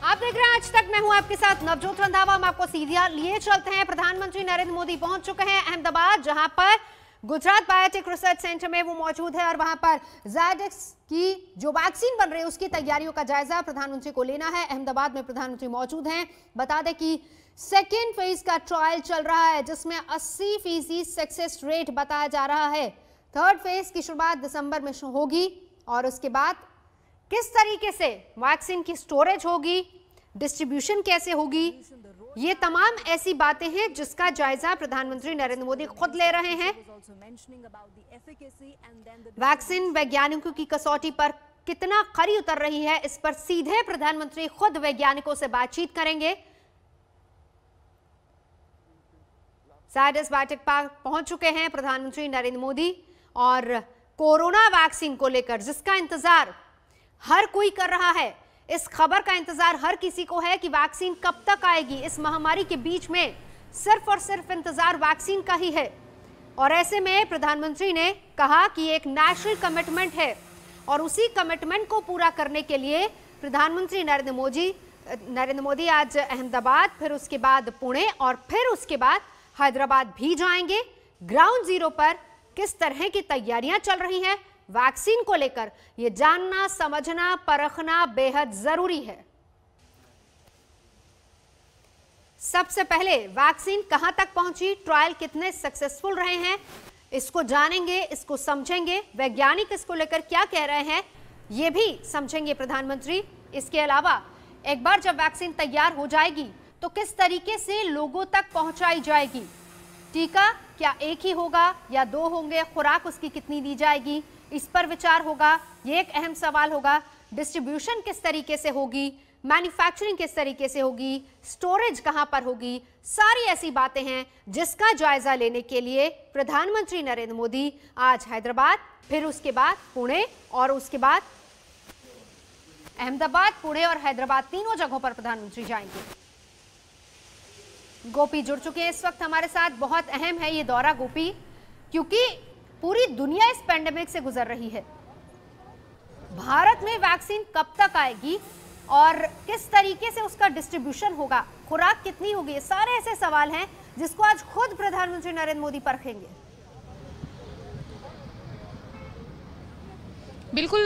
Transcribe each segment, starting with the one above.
आप देख रहे हैं आज तक, मैं हूं आपके साथ नवजोत रंधावा। हम आपको सीधा लिए चलते हैं। प्रधानमंत्री नरेंद्र मोदी पहुंच चुके हैं अहमदाबाद, जहां पर गुजरात बायोटेक रिसर्च सेंटर में वो मौजूद है और वहां पर ज़ायडस की जो वैक्सीन बन रही है उसकी तैयारियों का जायजा प्रधानमंत्री को लेना है। अहमदाबाद में प्रधानमंत्री मौजूद हैं। बता दें कि सेकेंड फेज का ट्रायल चल रहा है जिसमें 80% सक्सेस रेट बताया जा रहा है। थर्ड फेज की शुरुआत दिसंबर में होगी और उसके बाद किस तरीके से वैक्सीन की स्टोरेज होगी, डिस्ट्रीब्यूशन कैसे होगी, ये तमाम ऐसी बातें हैं जिसका जायजा प्रधानमंत्री नरेंद्र मोदी खुद ले रहे हैं। वैक्सीन वैज्ञानिकों की कसौटी पर कितना खरी उतर रही है, इस पर सीधे प्रधानमंत्री खुद वैज्ञानिकों से बातचीत करेंगे। ज़ायडस बायोटेक पार्क पहुंच चुके हैं प्रधानमंत्री नरेंद्र मोदी और कोरोना वैक्सीन को लेकर जिसका इंतजार हर कोई कर रहा है, इस खबर का इंतजार हर किसी को है कि वैक्सीन कब तक आएगी। इस महामारी के बीच में सिर्फ और सिर्फ इंतजार वैक्सीन का ही है और ऐसे में प्रधानमंत्री ने कहा कि एक नेशनल कमिटमेंट है और उसी कमिटमेंट को पूरा करने के लिए प्रधानमंत्री नरेंद्र मोदी आज अहमदाबाद, फिर उसके बाद पुणे और फिर उसके बाद हैदराबाद भी जाएंगे। ग्राउंड जीरो पर किस तरह की तैयारियां चल रही हैं वैक्सीन को लेकर, यह जानना, समझना, परखना बेहद जरूरी है। सबसे पहले वैक्सीन कहां तक पहुंची, ट्रायल कितने सक्सेसफुल रहे हैं, इसको जानेंगे, इसको समझेंगे। वैज्ञानिक इसको लेकर क्या कह रहे हैं यह भी समझेंगे प्रधानमंत्री। इसके अलावा एक बार जब वैक्सीन तैयार हो जाएगी तो किस तरीके से लोगों तक पहुंचाई जाएगी, टीका क्या एक ही होगा या दो होंगे, खुराक उसकी कितनी दी जाएगी, इस पर विचार होगा। ये एक अहम सवाल होगा। डिस्ट्रीब्यूशन किस तरीके से होगी, मैन्युफैक्चरिंग किस तरीके से होगी, स्टोरेज कहां पर होगी, सारी ऐसी बातें हैं जिसका जायजा लेने के लिए प्रधानमंत्री नरेंद्र मोदी आज हैदराबाद, फिर उसके बाद पुणे और उसके बाद अहमदाबाद, पुणे और हैदराबाद, तीनों जगहों पर प्रधानमंत्री जाएंगे। गोपी जुड़ चुके हैं इस वक्त हमारे साथ। बहुत अहम है ये दौरा गोपी, क्योंकि पूरी दुनिया इस पेंडेमिक से गुजर रही है। भारत में वैक्सीन कब तक आएगी और किस तरीके से उसका डिस्ट्रीब्यूशन होगा, खुराक कितनी होगी, ये सारे ऐसे सवाल हैं जिसको आज खुद प्रधानमंत्री नरेंद्र मोदी परखेंगे। बिल्कुल,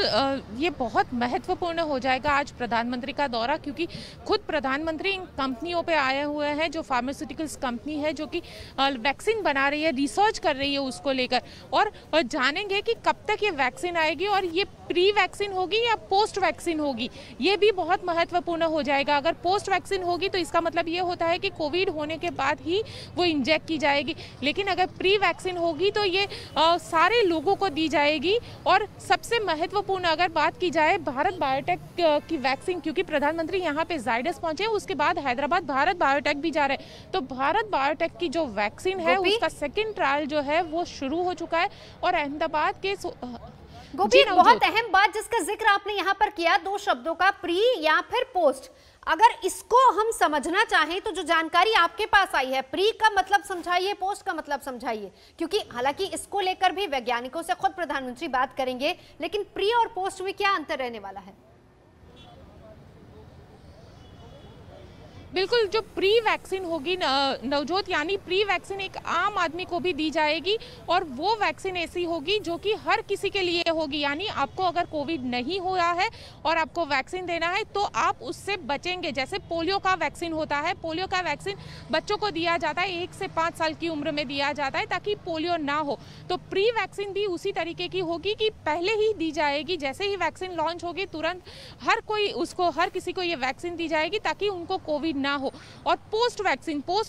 ये बहुत महत्वपूर्ण हो जाएगा आज प्रधानमंत्री का दौरा, क्योंकि खुद प्रधानमंत्री इन कंपनियों पे आए हुए हैं जो फार्मास्यूटिकल्स कंपनी है जो कि वैक्सीन बना रही है, रिसर्च कर रही है उसको लेकर, और जानेंगे कि कब तक ये वैक्सीन आएगी और ये प्री वैक्सीन होगी या पोस्ट वैक्सीन होगी, ये भी बहुत महत्वपूर्ण हो जाएगा। अगर पोस्ट वैक्सीन होगी तो इसका मतलब ये होता है कि कोविड होने के बाद ही वो इंजेक्ट की जाएगी, लेकिन अगर प्री वैक्सीन होगी तो ये सारे लोगों को दी जाएगी। और सबसे महत्वपूर्ण अगर बात की जाए भारत बायोटेक की वैक्सीन, क्योंकि प्रधानमंत्री यहाँ पे ज़ायडस पहुंचे, उसके बाद हैदराबाद भारत बायोटेक भी जा रहे हैं, तो भारत बायोटेक की जो वैक्सीन है उसका सेकेंड ट्रायल जो है वो शुरू हो चुका है और अहमदाबाद के गोपी, बहुत अहम बात जिसका जिक्र आपने यहाँ पर किया, दो शब्दों का, प्री या फिर पोस्ट। अगर इसको हम समझना चाहें तो जो जानकारी आपके पास आई है, प्री का मतलब समझाइए, पोस्ट का मतलब समझाइए, क्योंकि हालांकि इसको लेकर भी वैज्ञानिकों से खुद प्रधानमंत्री बात करेंगे, लेकिन प्री और पोस्ट में क्या अंतर रहने वाला है? बिल्कुल, जो प्री वैक्सीन होगी नवजोत, यानी प्री वैक्सीन एक आम आदमी को भी दी जाएगी और वो वैक्सीन ऐसी होगी जो कि हर किसी के लिए होगी, यानी आपको अगर कोविड नहीं हुआ है और आपको वैक्सीन देना है तो आप उससे बचेंगे। जैसे पोलियो का वैक्सीन होता है, पोलियो का वैक्सीन बच्चों को दिया जाता है, 1 से 5 साल की उम्र में दिया जाता है ताकि पोलियो ना हो। तो प्री वैक्सीन भी उसी तरीके की होगी कि पहले ही दी जाएगी, जैसे ही वैक्सीन लॉन्च होगी तुरंत हर किसी को ये वैक्सीन दी जाएगी ताकि उनको कोविड ना हो। और पोस्ट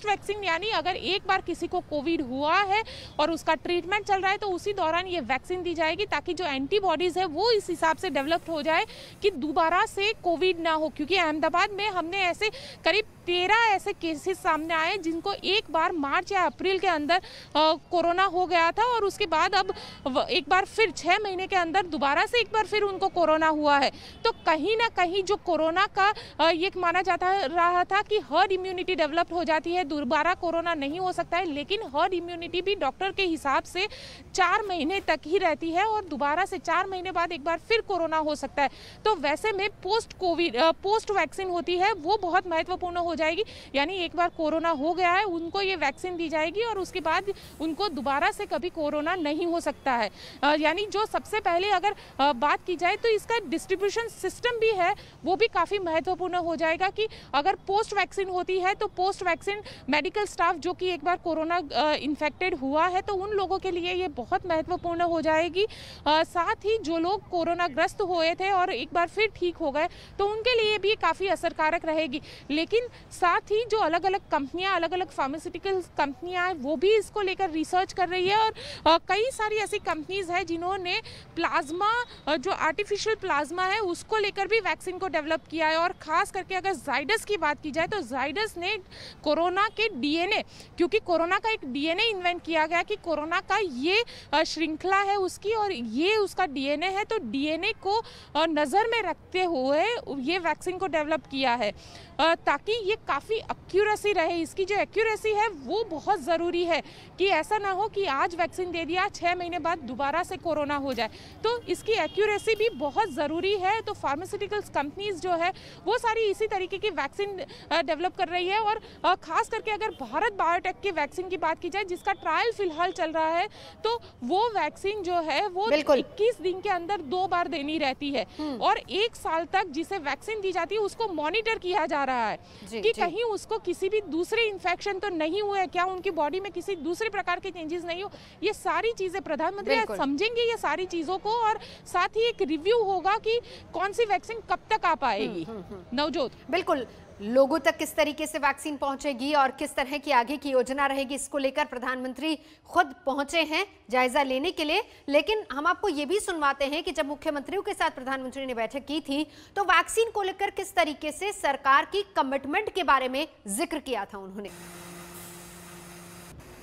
वैक्सीन यानी अगर एक बार किसी को कोविड हुआ है और उसका ट्रीटमेंट चल रहा है तो उसी दौरान ये वैक्सीन दी जाएगी ताकि जो एंटीबॉडीज है वो इस हिसाब से डेवलप हो जाए कि दोबारा से कोविड ना हो। क्योंकि अहमदाबाद में हमने ऐसे करीब 13 ऐसे केसेस सामने आए जिनको एक बार मार्च या अप्रैल के अंदर कोरोना हो गया था और उसके बाद अब एक बार फिर 6 महीने के अंदर दोबारा से एक बार फिर उनको कोरोना हुआ है। तो कहीं ना कहीं जो कोरोना का ये माना जाता रहा था कि हर्ड इम्यूनिटी डेवलप हो जाती है, दोबारा कोरोना नहीं हो सकता है, लेकिन हर्ड इम्यूनिटी भी डॉक्टर के हिसाब से 4 महीने तक ही रहती है और दोबारा से 4 महीने बाद एक बार फिर कोरोना हो सकता है। तो वैसे में पोस्ट वैक्सीन होती है वो बहुत महत्वपूर्ण हो जाएगी, यानी एक बार कोरोना हो गया है उनको ये वैक्सीन दी जाएगी और उसके बाद उनको दोबारा से कभी कोरोना नहीं हो सकता है। यानी जो सबसे पहले अगर बात की जाए तो इसका डिस्ट्रीब्यूशन सिस्टम भी है वो भी काफ़ी महत्वपूर्ण हो जाएगा कि अगर पोस्ट वैक्सीन होती है तो पोस्ट वैक्सीन मेडिकल स्टाफ जो कि एक बार कोरोना इन्फेक्टेड हुआ है तो उन लोगों के लिए ये बहुत महत्वपूर्ण हो जाएगी। साथ ही जो लोग कोरोना ग्रस्त हुए थे और एक बार फिर ठीक हो गए तो उनके लिए भी काफ़ी असरकारक रहेगी। लेकिन साथ ही जो अलग अलग कंपनियां, अलग अलग फार्मास्यूटिकल कंपनियां हैं वो भी इसको लेकर रिसर्च कर रही है और कई सारी ऐसी कंपनीज हैं जिन्होंने प्लाज्मा, जो आर्टिफिशियल प्लाज्मा है उसको लेकर भी वैक्सीन को डेवलप किया है। और खास करके अगर जाइडस की बात की जाए तो जाइडस ने कोरोना के डीएनए, क्योंकि कोरोना का एक डीएनए इन्वेंट किया गया कि कोरोना का ये श्रृंखला है उसकी और ये उसका डीएनए है, तो डीएनए को नज़र में रखते हुए ये वैक्सीन को डेवलप किया है ताकि ये काफ़ी एक्यूरेसी रहे। इसकी जो एक्यूरेसी है वो बहुत ज़रूरी है कि ऐसा ना हो कि आज वैक्सीन दे दिया 6 महीने बाद दोबारा से कोरोना हो जाए, तो इसकी एक्यूरेसी भी बहुत ज़रूरी है। तो फार्मास्यूटिकल्स कंपनीज जो है वो सारी इसी तरीके की वैक्सीन डेवलप कर रही है और ख़ास करके अगर भारत बायोटेक की वैक्सीन की बात की जाए जिसका ट्रायल फिलहाल चल रहा है तो वो वैक्सीन जो है वो 21 दिन के अंदर 2 बार देनी रहती है और 1 साल तक जिसे वैक्सीन दी जाती है उसको मॉनिटर किया जा रहा है कि कहीं उसको किसी भी दूसरे इन्फेक्शन तो नहीं हुए, क्या उनकी बॉडी में किसी दूसरे प्रकार के चेंजेस नहीं हो। ये सारी चीजें प्रधानमंत्री आज समझेंगे ये सारी चीजों को और साथ ही एक रिव्यू होगा कि कौन सी वैक्सीन कब तक आ पाएगी। नवजोत, बिल्कुल, लोगों तक किस तरीके से वैक्सीन पहुंचेगी और किस तरह की आगे की योजना रहेगी इसको लेकर प्रधानमंत्री खुद पहुंचे हैं जायजा लेने के लिए। लेकिन हम आपको ये भी सुनवाते हैं कि जब मुख्यमंत्रियों के साथ प्रधानमंत्री ने बैठक की थी तो वैक्सीन को लेकर किस तरीके से सरकार की कमिटमेंट के बारे में जिक्र किया था उन्होंने।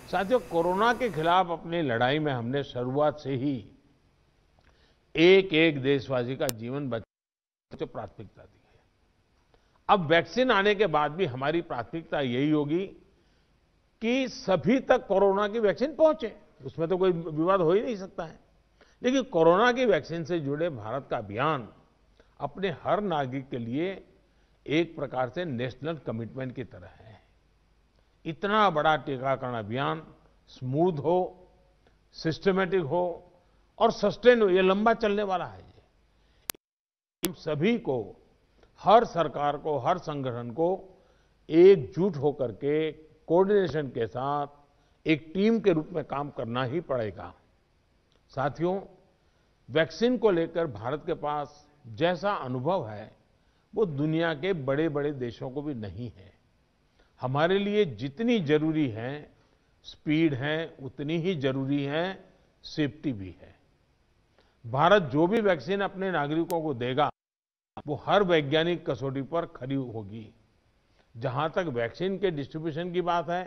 साथियों, कोरोना के खिलाफ अपनी लड़ाई में हमने शुरुआत से ही एक एक देशवासी का जीवन बचाने को प्राथमिकता दी। अब वैक्सीन आने के बाद भी हमारी प्राथमिकता यही होगी कि सभी तक कोरोना की वैक्सीन पहुंचे, उसमें तो कोई विवाद हो ही नहीं सकता है। लेकिन कोरोना की वैक्सीन से जुड़े भारत का अभियान अपने हर नागरिक के लिए एक प्रकार से नेशनल कमिटमेंट की तरह है। इतना बड़ा टीकाकरण अभियान स्मूथ हो, सिस्टमेटिक हो और सस्टेन हो, ये लंबा चलने वाला है। हम सभी को, हर सरकार को, हर संगठन को एकजुट होकर के कोऑर्डिनेशन के साथ एक टीम के रूप में काम करना ही पड़ेगा। साथियों, वैक्सीन को लेकर भारत के पास जैसा अनुभव है वो दुनिया के बड़े बड़े देशों को भी नहीं है। हमारे लिए जितनी जरूरी है स्पीड है उतनी ही जरूरी है सेफ्टी भी है। भारत जो भी वैक्सीन अपने नागरिकों को देगा वो हर वैज्ञानिक कसौटी पर खरी होगी। जहां तक वैक्सीन के डिस्ट्रीब्यूशन की बात है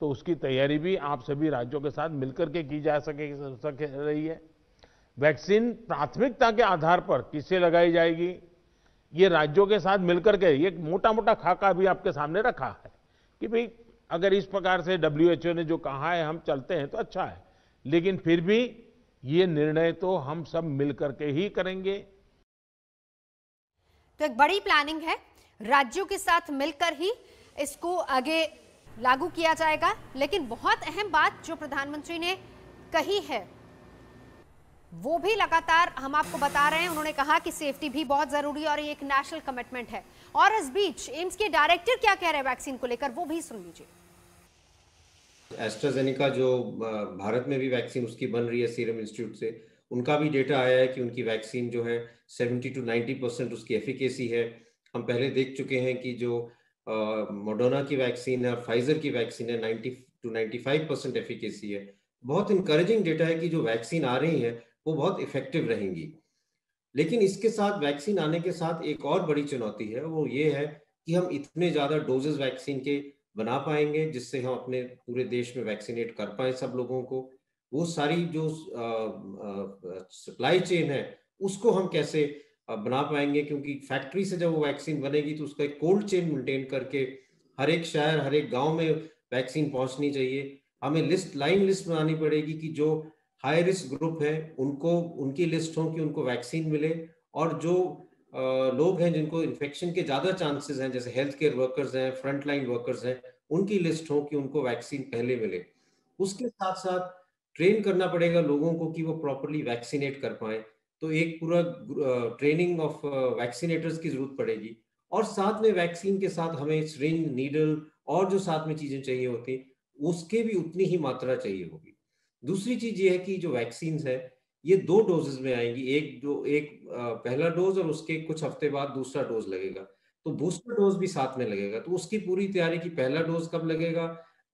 तो उसकी तैयारी भी आप सभी राज्यों के साथ मिलकर के की जा सके रही है। वैक्सीन प्राथमिकता के आधार पर किसे लगाई जाएगी ये राज्यों के साथ मिलकर के एक मोटा मोटा खाका भी आपके सामने रखा है कि भाई अगर इस प्रकार से WHO ने जो कहा है हम चलते हैं तो अच्छा है, लेकिन फिर भी ये निर्णय तो हम सब मिलकर के ही करेंगे। तो एक बड़ी प्लानिंग है, राज्यों के साथ मिलकर ही इसको आगे लागू किया जाएगा। लेकिन बहुत अहम बात जो प्रधानमंत्री ने कही है वो भी लगातार हम आपको बता रहे हैं। उन्होंने कहा कि सेफ्टी भी बहुत जरूरी है और ये एक नेशनल कमिटमेंट है। और इस बीच एम्स के डायरेक्टर क्या कह रहे हैं वैक्सीन को लेकर वो भी सुन लीजिए। एस्ट्राजेनेका जो भारत में भी वैक्सीन उसकी बन रही है सीरम इंस्टीट्यूट से, उनका भी डेटा आया है कि उनकी वैक्सीन जो है 70 to 90% उसकी एफिकेसी है। हम पहले देख चुके हैं कि जो मॉडर्ना की वैक्सीन है और फाइजर की वैक्सीन है 90 to 95% एफिकेसी है। बहुत इंकरेजिंग डेटा है कि जो वैक्सीन आ रही है वो बहुत इफेक्टिव रहेंगी। लेकिन इसके साथ वैक्सीन आने के साथ एक और बड़ी चुनौती है, वो ये है कि हम इतने ज्यादा डोजेस वैक्सीन के बना पाएंगे जिससे हम अपने पूरे देश में वैक्सीनेट कर पाए सब लोगों को। वो सारी जो सप्लाई चेन है उसको हम कैसे बना पाएंगे, क्योंकि फैक्ट्री से जब वो वैक्सीन बनेगी तो उसका एक कोल्ड चेन मेंटेन करके हर एक शहर हर एक गांव में वैक्सीन पहुंचनी चाहिए। हमें लाइन लिस्ट बनानी पड़ेगी कि जो हाई रिस्क ग्रुप है उनको उनकी लिस्ट हो कि उनको वैक्सीन मिले, और जो लोग हैं जिनको इन्फेक्शन के ज्यादा चांसेस हैं जैसे हेल्थ केयर वर्कर्स हैं, फ्रंट लाइन वर्कर्स हैं, उनकी लिस्ट हो कि उनको वैक्सीन पहले मिले। उसके साथ साथ ट्रेन करना पड़ेगा लोगों को कि वो प्रॉपरली वैक्सीनेट कर पाए, तो एक पूरा ट्रेनिंग ऑफ वैक्सीनेटर्स की जरूरत पड़ेगी। और साथ में वैक्सीन के साथ हमें सिरिंज, नीडल और जो साथ में चीजें चाहिए होती उसके भी उतनी ही मात्रा चाहिए होगी। दूसरी चीज ये है कि जो वैक्सीन है ये 2 डोजेस में आएंगी, एक पहला डोज और उसके कुछ हफ्ते बाद दूसरा डोज लगेगा, तो बूस्टर डोज भी साथ में लगेगा। तो उसकी पूरी तैयारी की पहला डोज कब लगेगा,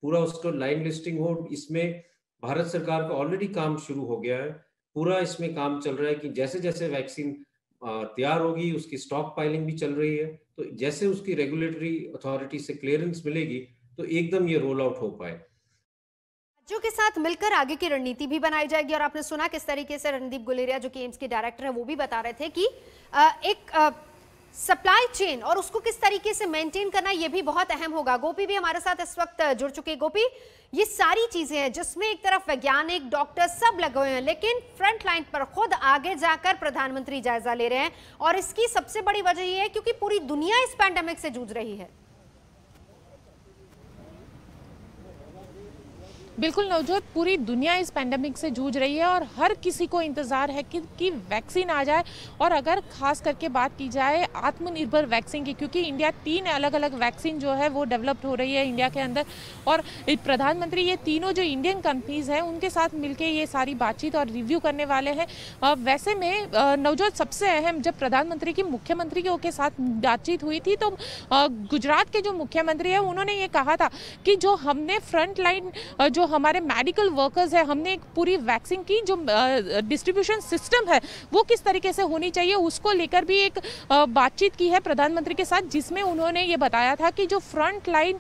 पूरा उसको लाइन लिस्टिंग हो, इसमें भारत सरकार का ऑलरेडी काम शुरू हो गया है, पूरा इसमें काम चल रहा है कि जैसे जैसे वैक्सीन तैयार होगी उसकी स्टॉक पाइलिंग भी चल रही है, तो जैसे उसकी रेगुलेटरी अथॉरिटी से क्लियरेंस मिलेगी तो एकदम ये रोल आउट हो पाए। राज्यों के साथ मिलकर आगे की रणनीति भी बनाई जाएगी। और आपने सुना किस तरीके से रणदीप गुलेरिया जो कि एम्स के डायरेक्टर है वो भी बता रहे थे कि एक सप्लाई चेन और उसको किस तरीके से मेंटेन करना ये भी बहुत अहम होगा। गोपी भी हमारे साथ इस वक्त जुड़ चुके हैं। गोपी, ये सारी चीजें हैं जिसमें एक तरफ वैज्ञानिक, डॉक्टर सब लगे हुए हैं, लेकिन फ्रंट लाइन पर खुद आगे जाकर प्रधानमंत्री जायजा ले रहे हैं, और इसकी सबसे बड़ी वजह यह है क्योंकि पूरी दुनिया इस पैंडेमिक से जूझ रही है। बिल्कुल नवजोत, पूरी दुनिया इस पैंडेमिक से जूझ रही है और हर किसी को इंतजार है कि वैक्सीन आ जाए। और अगर खास करके बात की जाए आत्मनिर्भर वैक्सीन की, क्योंकि इंडिया 3 अलग अलग वैक्सीन जो है वो डेवलप्ड हो रही है इंडिया के अंदर, और प्रधानमंत्री ये तीनों जो इंडियन कंपनीज हैं उनके साथ मिलके ये सारी बातचीत और रिव्यू करने वाले हैं। वैसे में नवजोत, सबसे अहम जब प्रधानमंत्री की मुख्यमंत्रियों के साथ बातचीत हुई थी तो गुजरात के जो मुख्यमंत्री है उन्होंने ये कहा था कि जो हमने फ्रंट लाइन जो हमारे मेडिकल वर्कर्स है, हमने एक पूरी वैक्सीन की जो डिस्ट्रीब्यूशन सिस्टम है वो किस तरीके से होनी चाहिए उसको लेकर भी एक बातचीत की है प्रधानमंत्री के साथ, जिसमें उन्होंने ये बताया था कि जो फ्रंट लाइन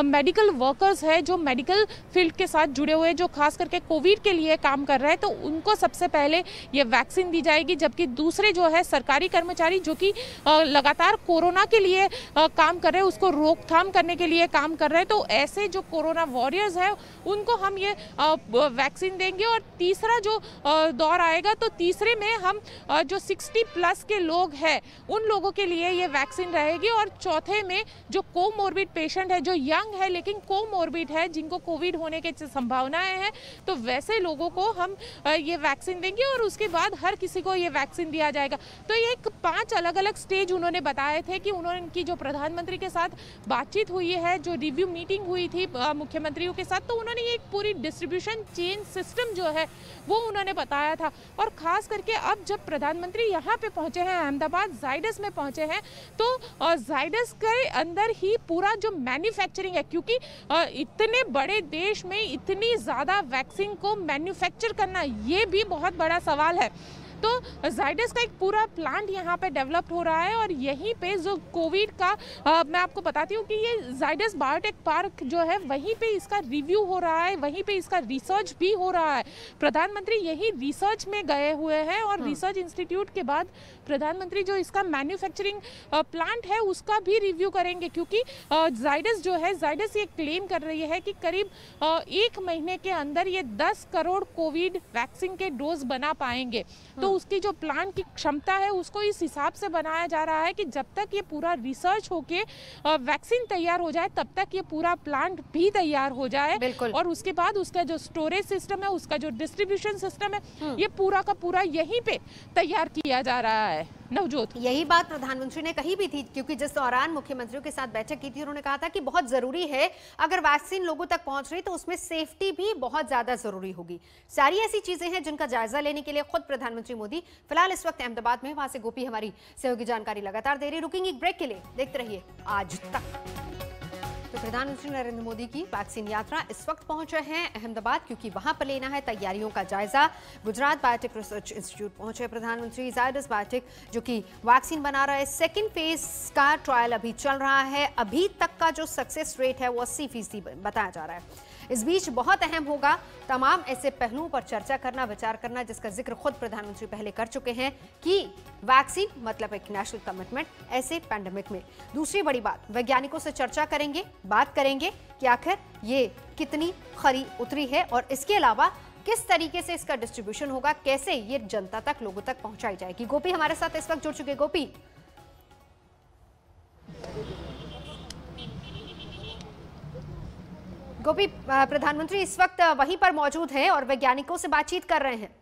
मेडिकल वर्कर्स है, जो मेडिकल फील्ड के साथ जुड़े हुए, जो खास करके कोविड के लिए काम कर रहे हैं, तो उनको सबसे पहले ये वैक्सीन दी जाएगी। जबकि दूसरे जो है सरकारी कर्मचारी जो कि लगातार कोरोना के लिए काम कर रहे हैं, उसको रोकथाम करने के लिए काम कर रहे हैं, तो ऐसे जो कोरोना वॉरियर्स है उनको हम ये वैक्सीन देंगे। और तीसरा जो दौर आएगा तो तीसरे में हम जो 60+ के लोग हैं उन लोगों के लिए ये वैक्सीन रहेगी। और चौथे में जो कोमोर्बिड पेशेंट है, जो यंग है लेकिन कोमोर्बिड है, जिनको कोविड होने की संभावनाएं हैं, तो वैसे लोगों को हम ये वैक्सीन देंगे और उसके बाद हर किसी को ये वैक्सीन दिया जाएगा। तो ये 5 अलग अलग स्टेज उन्होंने बताए थे कि उनकी जो प्रधानमंत्री के साथ बातचीत हुई है, जो रिव्यू मीटिंग हुई थी मुख्यमंत्रियों के साथ, तो उन्होंने ये पूरी डिस्ट्रीब्यूशन चेन सिस्टम जो है वो उन्होंने बताया था। और खास करके अब जब प्रधानमंत्री यहाँ पे पहुंचे हैं, अहमदाबाद जाइडस में पहुंचे हैं, तो जाइडस के अंदर ही पूरा जो मैन्युफैक्चरिंग है, क्योंकि इतने बड़े देश में इतनी ज़्यादा वैक्सीन को मैन्युफैक्चर करना ये भी बहुत बड़ा सवाल है। तो जाइडस का एक पूरा प्लांट यहाँ पे डेवलप हो रहा है और यहीं पे जो कोविड का मैं आपको बताती हूँ कि ये जाइडस बायोटेक पार्क जो है वहीं पे इसका रिव्यू हो रहा है, वहीं पे इसका रिसर्च भी हो रहा है। प्रधानमंत्री यही रिसर्च में गए हुए हैं और रिसर्च इंस्टीट्यूट के बाद प्रधानमंत्री जो इसका मैन्युफैक्चरिंग प्लांट है उसका भी रिव्यू करेंगे, क्योंकि जाइडस जो है, जाइडस ये क्लेम कर रही है कि करीब 1 महीने के अंदर ये 10 करोड़ कोविड वैक्सीन के डोज बना पाएंगे। तो उसकी जो प्लांट की क्षमता है उसको इस हिसाब से बनाया जा रहा है कि जब तक ये पूरा रिसर्च होके वैक्सीन तैयार हो जाए तब तक ये पूरा प्लांट भी तैयार हो जाए, और उसके बाद उसका जो स्टोरेज सिस्टम है, उसका जो डिस्ट्रीब्यूशन सिस्टम है, ये पूरा का पूरा यहीं पे तैयार किया जा रहा है। नवजोत, यही बात प्रधानमंत्री ने कही भी थी, क्योंकि जिस दौरान मुख्यमंत्रियों के साथ बैठक की थी उन्होंने कहा था कि बहुत जरूरी है, अगर वैक्सीन लोगों तक पहुंच रही तो उसमें सेफ्टी भी बहुत ज्यादा जरूरी होगी। सारी ऐसी चीजें हैं जिनका जायजा लेने के लिए खुद प्रधानमंत्री मोदी फिलहाल इस वक्त अहमदाबाद में, वहां से गोपी हमारी सहयोगी जानकारी लगातार दे रही। रुकेंगे एक ब्रेक के लिए, देखते रहिए आज तक। तो प्रधानमंत्री नरेंद्र मोदी की वैक्सीन यात्रा इस वक्त पहुंच रहे हैं अहमदाबाद, क्योंकि वहां पर लेना है तैयारियों का जायजा। गुजरात बायोटेक रिसर्च इंस्टीट्यूट पहुंचे प्रधानमंत्री। जायडस बायोटेक जो कि वैक्सीन बना रहा है, सेकेंड फेज का ट्रायल अभी चल रहा है। अभी तक का जो सक्सेस रेट है वो 80% बताया जा रहा है। इस बीच बहुत अहम होगा तमाम ऐसे पहलुओं पर चर्चा करना, विचार करना, जिसका जिक्र खुद प्रधानमंत्री पहले कर चुके हैं कि वैक्सीन मतलब एक नेशनल कमिटमेंट ऐसे पैंडेमिक में। दूसरी बड़ी बात, वैज्ञानिकों से चर्चा करेंगे, बात करेंगे कि आखिर ये कितनी खरी उतरी है और इसके अलावा किस तरीके से इसका डिस्ट्रीब्यूशन होगा, कैसे ये जनता तक, लोगों तक पहुंचाई जाएगी। गोपी हमारे साथ इस वक्त जुड़ चुके। गोपी, प्रधानमंत्री इस वक्त वहीं पर मौजूद हैं और वैज्ञानिकों से बातचीत कर रहे हैं।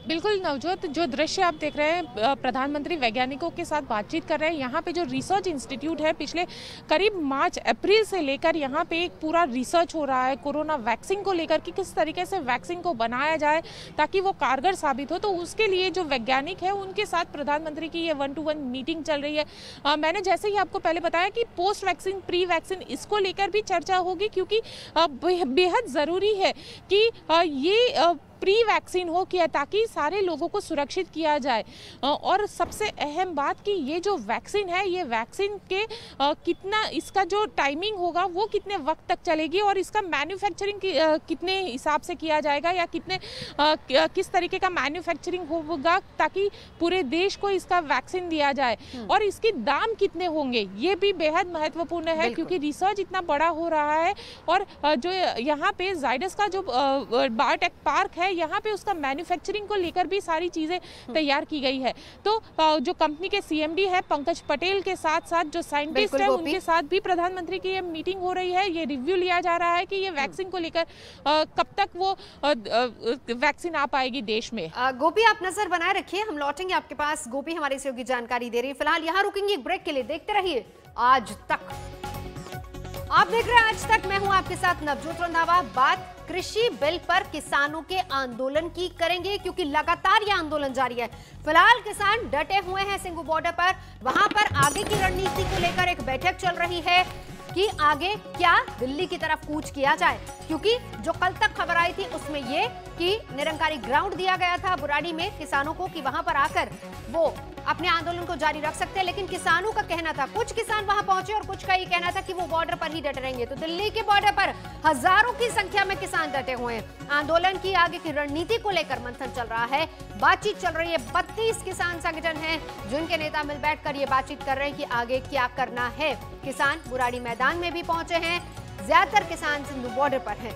बिल्कुल नवजोत, जो दृश्य आप देख रहे हैं, प्रधानमंत्री वैज्ञानिकों के साथ बातचीत कर रहे हैं। यहाँ पे जो रिसर्च इंस्टीट्यूट है, पिछले करीब मार्च अप्रैल से लेकर यहाँ पे एक पूरा रिसर्च हो रहा है कोरोना वैक्सीन को लेकर कि किस तरीके से वैक्सीन को बनाया जाए ताकि वो कारगर साबित हो। तो उसके लिए जो वैज्ञानिक है उनके साथ प्रधानमंत्री की ये 1-to-1 मीटिंग चल रही है। मैंने जैसे ही आपको पहले बताया कि पोस्ट वैक्सीन, प्री वैक्सीन, इसको लेकर भी चर्चा होगी, क्योंकि बेहद ज़रूरी है कि ये प्री वैक्सीन हो किया ताकि सारे लोगों को सुरक्षित किया जाए। और सबसे अहम बात कि ये जो वैक्सीन है, ये वैक्सीन के कितना इसका जो टाइमिंग होगा वो कितने वक्त तक चलेगी और इसका मैन्युफैक्चरिंग कितने हिसाब से किया जाएगा या किस तरीके का मैन्युफैक्चरिंग होगा ताकि पूरे देश को इसका वैक्सीन दिया जाए और इसके दाम कितने होंगे, ये भी बेहद महत्वपूर्ण है क्योंकि रिसर्च इतना बड़ा हो रहा है। और जो यहाँ पे जायडस का जो बायोटेक पार्क है, यहाँ पे उसका मैन्युफैक्चरिंग को लेकर भी सारी चीजें तैयार की गई है। तो जो कंपनी के सीएमडी है पंकज पटेल के साथ साथ जो साइंटिस्ट है उनके साथ भी प्रधानमंत्री की ये मीटिंग हो रही है। ये रिव्यू लिया जा रहा है कि ये वैक्सीन को लेकर कब तक वो वैक्सीन आ पाएगी देश में। गोपी, आप नजर बनाए रखिए, हम लौटेंगे आपके पास। गोपी हमारी सहयोगी जानकारी दे रही है। फिलहाल यहाँ रुकेंगे एक ब्रेक के लिए। देखते रहिए आज तक। आप देख रहे हैं आज तक, मैं हूं आपके साथ नवजोत रंधावा। बात कृषि बिल पर किसानों के आंदोलन की करेंगे क्योंकि लगातार यह आंदोलन जारी है। फिलहाल किसान डटे हुए हैं सिंघू बॉर्डर पर। वहां पर आगे की रणनीति को लेकर एक बैठक चल रही है कि आगे क्या दिल्ली की तरफ कूच किया जाए, क्योंकि जो कल तक खबर आई थी उसमें ये कि निरंकारी ग्राउंड दिया गया था बुराड़ी में किसानों को कि वहां पर आकर वो अपने आंदोलन को जारी रख सकते हैं। लेकिन किसानों का कहना था, कुछ किसान वहां पहुंचे और कुछ का ये कहना था कि वो बॉर्डर पर ही डटे रहेंगे। तो दिल्ली के बॉर्डर पर हजारों की संख्या में किसान डटे हुए हैं। आंदोलन की आगे की रणनीति को लेकर मंथन चल रहा है, बातचीत चल रही है। 32 किसान संगठन हैं जिनके नेता मिल बैठकर ये बातचीत कर रहे हैं कि आगे क्या करना है। किसान बुराड़ी मैदान में भी पहुंचे हैं, ज्यादातर किसान सिंधु बॉर्डर पर हैं।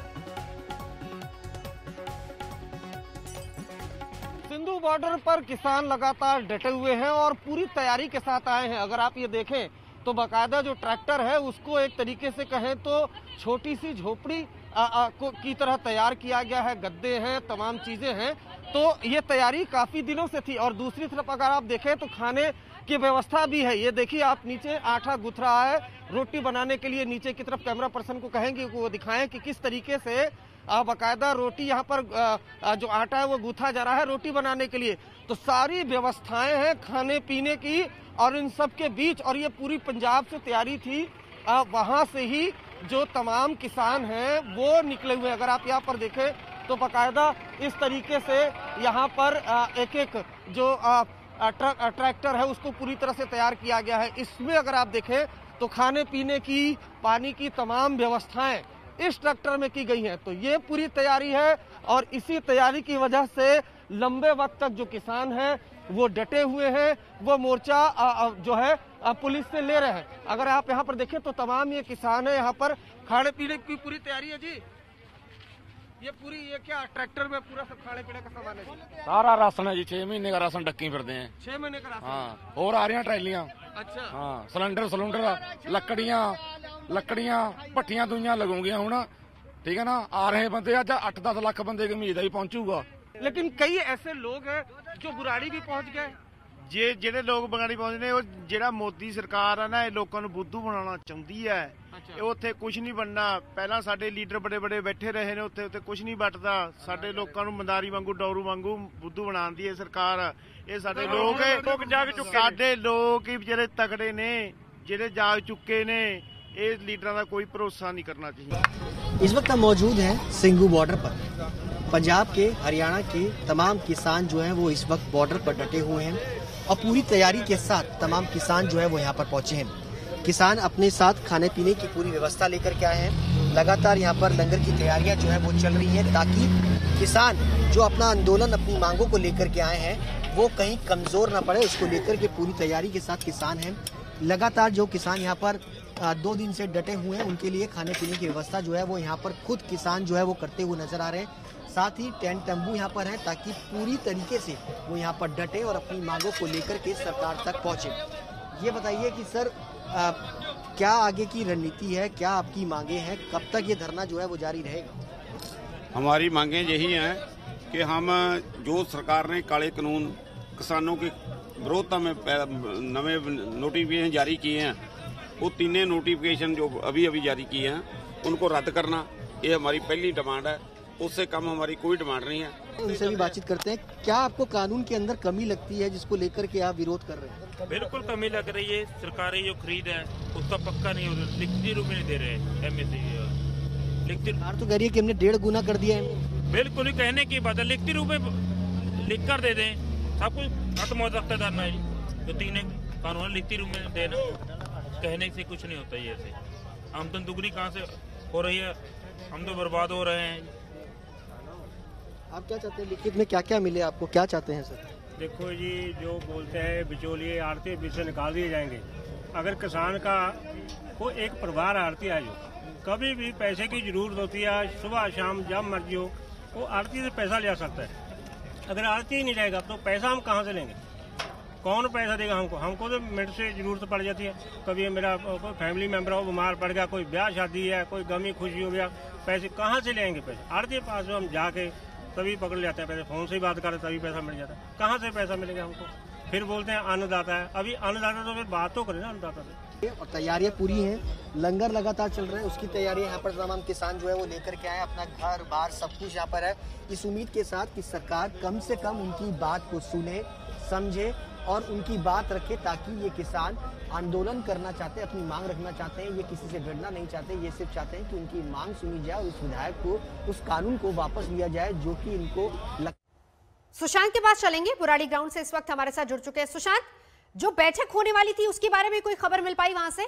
सिंधु बॉर्डर पर किसान लगातार डटे हुए हैं और पूरी तैयारी के साथ आए हैं। अगर आप ये देखें तो बाकायदा जो ट्रैक्टर है उसको एक तरीके से कहें तो छोटी सी झोपड़ी की तरह तैयार किया गया है। गद्दे हैं, तमाम चीजें हैं, तो ये तैयारी काफी दिनों से थी। और दूसरी तरफ अगर आप देखें तो खाने की व्यवस्था भी है। ये देखिए, आप नीचे आटा गुथ रहा है रोटी बनाने के लिए। नीचे की तरफ कैमरा पर्सन को कहेंगे वो दिखाएं कि किस तरीके से बाकायदा रोटी यहाँ पर जो आटा है वो गूथा जा रहा है रोटी बनाने के लिए। तो सारी व्यवस्थाएं हैं खाने पीने की और इन सब के बीच। और ये पूरी पंजाब से तैयारी थी, वहां से ही जो तमाम किसान हैं वो निकले हुए। अगर आप यहाँ पर देखें तो बाकायदा इस तरीके से यहाँ पर एक एक जो ट्रैक्टर है उसको पूरी तरह से तैयार किया गया है। इसमें अगर आप देखें तो खाने पीने की, पानी की तमाम व्यवस्थाएं इस ट्रैक्टर में की गई हैं। तो ये पूरी तैयारी है और इसी तैयारी की वजह से लंबे वक्त तक जो किसान हैं वो डटे हुए हैं, वो मोर्चा जो है पुलिस से ले रहे हैं। अगर आप यहाँ पर देखें तो तमाम ये किसान है, यहाँ पर खाने पीने की पूरी तैयारी है जी। ये क्या ट्रैक्टर में पूरा सब खाने पीने का सामान है जी? सारा राशन है जी, 6 महीने का राशन डक्की फिरते हैं। 6 महीने का राशन? हाँ, और आ रही हैं ट्रैलियां। अच्छा। हाँ, सिलेंडर, लकड़ियां भट्टियां दुनिया लगूंगी हूं, ठीक है ना। आ रहे बंदे आज 8-10 लाख बंदे की उम्मीद है पहुंचूगा। लेकिन कई ऐसे लोग हैं जो बुराड़ी भी पहुंच गए, ਜੇ ਜਿਹੜੇ ਲੋਕ ਬੰਗਾਲੀ ਪਹੁੰਚਦੇ ਨੇ ਉਹ ਜਿਹੜਾ ਮੋਦੀ ਸਰਕਾਰ ਆ ਨਾ ਇਹ ਲੋਕਾਂ ਨੂੰ ਬੁੱਧੂ ਬਣਾਉਣਾ ਚਾਹੁੰਦੀ ਹੈ। ਇਹ ਉੱਥੇ ਕੁਝ ਨਹੀਂ ਬਣਨਾ। ਪਹਿਲਾਂ ਸਾਡੇ ਲੀਡਰ ਬੜੇ ਬੜੇ ਬੈਠੇ ਰਹੇ ਨੇ ਉੱਥੇ ਕੁਝ ਨਹੀਂ ਬਟਦਾ। ਸਾਡੇ ਲੋਕਾਂ ਨੂੰ ਮੰਦਾਰੀ ਵਾਂਗੂ ਡੌਰੂ ਵਾਂਗੂ ਬੁੱਧੂ ਬਣਾਉਂਦੀ ਹੈ ਸਰਕਾਰ। ਇਹ ਸਾਡੇ ਲੋਕ ਸਾਡੇ ਲੋਕ ਹੀ ਵਿਚਾਰੇ ਤਕੜੇ ਨੇ ਜਿਹੜੇ ਜਾਗ ਚੁੱਕੇ ਨੇ। ਇਹ ਲੀਡਰਾਂ ਦਾ ਕੋਈ ਭਰੋਸਾ नहीं करना चाहिए। इस वक्त हम मौजूद हैं सिंघू बॉर्डर पर। पंजाब के, हरियाणा के तमाम किसान जो हैं वो इस वक्त बॉर्डर पर डटे हुए हैं और पूरी तैयारी के साथ तमाम किसान जो है वो यहाँ पर पहुंचे हैं। किसान अपने साथ खाने पीने की पूरी व्यवस्था लेकर के आए हैं। लगातार यहाँ पर लंगर की तैयारियां जो है वो चल रही हैं ताकि किसान जो अपना आंदोलन, अपनी मांगों को लेकर के आए हैं वो कहीं कमजोर न पड़े, उसको लेकर के पूरी तैयारी के साथ किसान हैं। लगातार जो किसान यहाँ पर 2 दिन से डटे हुए हैं उनके लिए खाने पीने की व्यवस्था जो है वो यहाँ पर खुद किसान जो है वो करते हुए नजर आ रहे हैं। साथ ही टेंट तंबू यहाँ पर है ताकि पूरी तरीके से वो यहाँ पर डटे और अपनी मांगों को लेकर के सरकार तक पहुँचे। ये बताइए कि सर क्या आगे की रणनीति है, क्या आपकी मांगे हैं, कब तक ये धरना जो है वो जारी रहेगा? हमारी मांगे यही हैं कि हम जो सरकार ने काले कानून किसानों की विरोधता में नए नोटिफिकेशन जारी किए हैं वो तीनों नोटिफिकेशन जो अभी अभी जारी किए हैं उनको रद्द करना, ये हमारी पहली डिमांड है। उससे कम हमारी कोई डिमांड नहीं है। उनसे भी बातचीत करते हैं। क्या आपको कानून के अंदर कमी लगती है जिसको लेकर के आप विरोध कर रहे हैं? बिल्कुल कमी लग रही है। सरकारी जो खरीद है उसका पक्का नहीं हो रहा, लिखती रूप में नहीं दे रहे MSC लिखती। सरकार तो कह रही है कि हमने 1.5 गुना कर दिया है। बिल्कुल ही कहने की बात है, लिखती रूप में लिख कर दे दें, सब कुछ खत्म हो सकता है धरना। जो 3 कानून लिखती रूप में देना, कहने से कुछ नहीं होता है। ऐसे आमदन दुगनी कहाँ से हो रही है, हम तो बर्बाद हो रहे हैं। आप क्या चाहते हैं, लिखित में क्या क्या मिले आपको, क्या चाहते हैं सर? देखो जी, जो बोलते हैं बिचौलिए आड़ती बीच से निकाल दिए जाएंगे। अगर किसान का कोई एक परिवार आड़ती है जो कभी भी पैसे की जरूरत होती है, सुबह शाम जब मर्जी हो वो आड़ती से पैसा ले सकता है। अगर आड़ती ही नहीं रहेगा तो पैसा हम कहाँ से लेंगे? कौन पैसा देगा हमको? हमको तो मिनट से जरूरत पड़ जाती है। कभी मेरा कोई फैमिली मेंबर हो बीमार पड़ गया, कोई ब्याह शादी है, कोई गमी खुशी हो गया, पैसे कहाँ से लेंगे? पैसे आड़ती के पास हम जाके तभी पकड़ लेते हैं पैसे, फोन से ही बात करें तभी पैसा मिल जाता है। कहाँ से पैसा मिलेगा हमको? फिर बोलते हैं अन्नदाता है। अभी अन्नदाता तो फिर बात तो करें ना अन्नदाता से। और तैयारियां पूरी हैं, लंगर लगातार चल रहे हैं, उसकी तैयारियां यहाँ पर तमाम किसान जो है वो लेकर के आए, अपना घर बार सब कुछ यहाँ पर है, इस उम्मीद के साथ कि सरकार कम से कम उनकी बात को सुने, समझे और उनकी बात रखे ताकि ये किसान आंदोलन करना चाहते हैं, अपनी मांग रखना चाहते हैं, ये किसी से डरना नहीं चाहते, ये सिर्फ चाहते हैं कि उनकी मांग सुनी जाए और उस विधायक को, उस कानून को वापस लिया जाए जो कि इनको सुशांत के पास चलेंगे। पुराड़ी ग्राउंड से इस वक्त हमारे साथ जुड़ चुके हैं सुशांत। जो बैठक होने वाली थी उसके बारे में कोई खबर मिल पाई वहां से?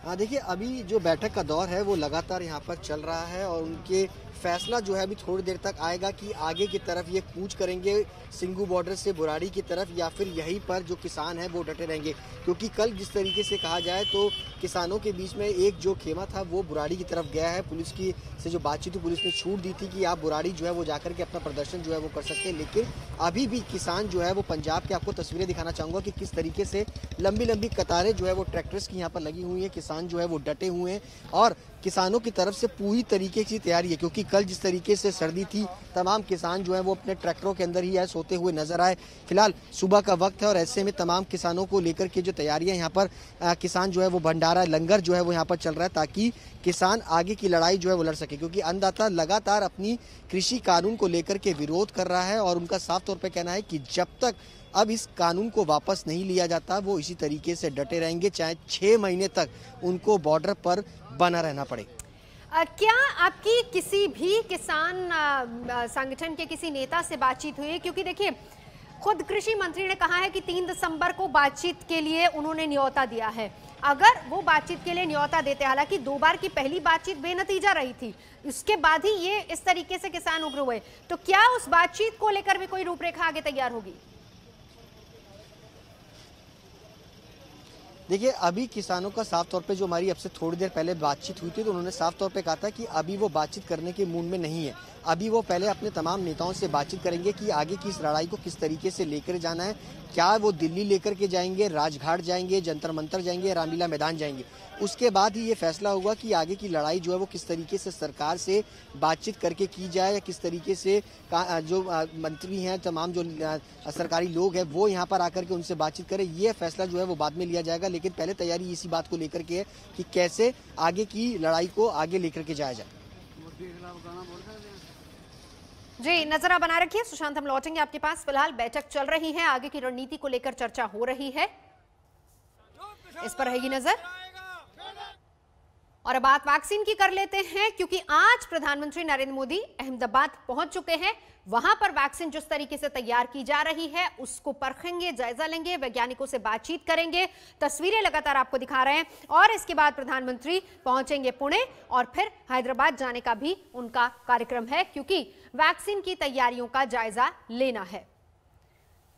हाँ देखिए, अभी जो बैठक का दौर है वो लगातार यहाँ पर चल रहा है और उनके फैसला जो है अभी थोड़ी देर तक आएगा कि आगे की तरफ ये कूच करेंगे सिंघू बॉर्डर से बुराड़ी की तरफ या फिर यहीं पर जो किसान हैं वो डटे रहेंगे। क्योंकि कल जिस तरीके से कहा जाए तो किसानों के बीच में एक जो खेमा था वो बुराड़ी की तरफ गया है। पुलिस की से जो बातचीत हुई, पुलिस ने छूट दी थी कि आप बुराड़ी जो है वो जाकर के अपना प्रदर्शन जो है वो कर सकते हैं। लेकिन अभी भी किसान जो है वो पंजाब के, आपको तस्वीरें दिखाना चाहूँगा कि किस तरीके से लंबी लंबी कतारें जो है वो ट्रैक्टर्स की यहाँ पर लगी हुई है। किसान जो है वो डटे हुए हैं और किसानों की तरफ से पूरी तरीके की तैयारी है। क्योंकि कल जिस तरीके से सर्दी थी, तमाम किसान जो है वो अपने ट्रैक्टरों के अंदर ही है सोते हुए नजर आए। फिलहाल सुबह का वक्त है और ऐसे में तमाम किसानों को लेकर के जो तैयारियां यहाँ पर किसान जो है वो भंडारा लंगर जो है वो यहाँ पर चल रहा है ताकि किसान आगे की लड़ाई जो है वो लड़ सके। क्योंकि अन्नदाता लगातार अपनी कृषि कानून को लेकर के विरोध कर रहा है और उनका साफ तौर पर कहना है कि जब तक अब इस कानून को वापस नहीं लिया जाता वो इसी तरीके से डटे रहेंगे, चाहे 6 महीने तक उनको बॉर्डर पर बना रहना पड़े। क्या आपकी किसी भी किसान संगठन के किसी नेता से बातचीत हुई? क्योंकि देखिए, खुद कृषि मंत्री ने कहा है कि 3 दिसंबर को बातचीत के लिए उन्होंने न्योता दिया है। अगर वो बातचीत के लिए न्योता देते, हालांकि 2 बार की पहली बातचीत बेनतीजा रही थी, उसके बाद ही ये इस तरीके से किसान उभरे हुए, तो क्या उस बातचीत को लेकर भी कोई रूपरेखा आगे तैयार होगी? देखिए, अभी किसानों का साफ तौर पे, जो हमारी अब से थोड़ी देर पहले बातचीत हुई थी, तो उन्होंने साफ तौर पे कहा था कि अभी वो बातचीत करने के मूड में नहीं है। अभी वो पहले अपने तमाम नेताओं से बातचीत करेंगे कि आगे की इस लड़ाई को किस तरीके से लेकर जाना है। क्या वो दिल्ली लेकर के जाएंगे, राजघाट जाएंगे, जंतर मंतर जाएंगे, रामलीला मैदान जाएंगे। उसके बाद ही ये फैसला होगा कि आगे की लड़ाई जो है वो किस तरीके से सरकार से बातचीत करके की जाए, या किस तरीके से जो मंत्री हैं, तमाम जो सरकारी लोग हैं, वो यहाँ पर आकर के उनसे बातचीत करें। ये फैसला जो है वो बाद में लिया जाएगा, लेकिन पहले तैयारी इसी बात को लेकर के है कि कैसे आगे की लड़ाई को आगे लेकर के जाया जाए। जी, नजर बना रखिए। सुशांत, हम लौटेंगे आपके पास। फिलहाल बैठक चल रही है, आगे की रणनीति को लेकर चर्चा हो रही है, इस पर रहेगी नजर। और अब बात वैक्सीन की कर लेते हैं, क्योंकि आज प्रधानमंत्री नरेंद्र मोदी अहमदाबाद पहुंच चुके हैं। वहां पर वैक्सीन जिस तरीके से तैयार की जा रही है उसको परखेंगे, जायजा लेंगे, वैज्ञानिकों से बातचीत करेंगे। तस्वीरें लगातार आपको दिखा रहे हैं। और इसके बाद प्रधानमंत्री पहुंचेंगे पुणे और फिर हैदराबाद जाने का भी उनका कार्यक्रम है, क्योंकि वैक्सीन की तैयारियों का जायजा लेना है।